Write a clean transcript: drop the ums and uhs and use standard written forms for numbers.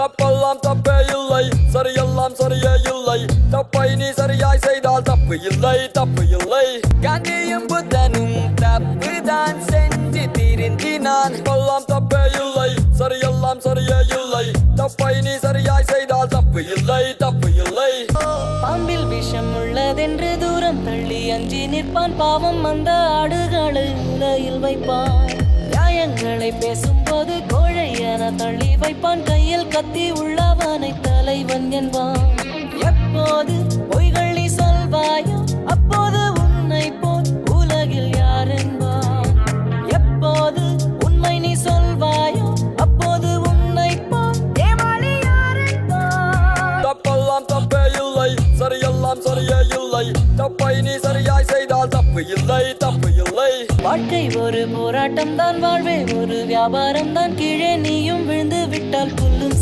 தப்பெல்லாம் தப்பே இல்லை, சரியெல்லாம் சரியே இல்லை. தப்பை நீ சரியாய் செய்தால் தப்பு இல்லை, தப்பு இல்லை. காந்தியும் புத்தனும் தப்புதான் செஞ்சு திருந்தினான். தப்பெல்லாம் தப்பே இல்லை, சரியெல்லாம் சரியே இல்லை. தப்பை நீ சரியாய் செய்தால் தப்பு இல்லை, தப்பு இல்லை. பாம்பில் விஷம் உள்ளதென்று தூரம் தள்ளி அஞ்சி நிற்பான். பாவம் அந்த ஆடுகளை உலையில் வைப்பான். நியாயங்களை பேசும்போது கோழை என தள்ளி வைப்பான். கையில் கத்தி உள்ளவனை தலைவன் என்பான். எப்போது பொய்கள் நீ சொல்வாயோ அப்போது உன்னை போல் உலகில் யார் என்பான். எப்போது உண்மை நீ சொல்வாயோ அப்போது உன்னை போல் ஏமாளி யார் என்பான். தப்பெல்லாம் தப்பே இல்லை, சரியெல்லாம் சரியே இல்லை. தப்பை நீ சரியாய் செய்தால் தப்பு இல்லை, தப்பு இல்லை. வாழ்க்கை ஒரு போராட்டம் தான், வாழ்வே ஒரு வியாபாரம் தான். கீழே நீயும் விழுந்து விட்டால் புல்லும்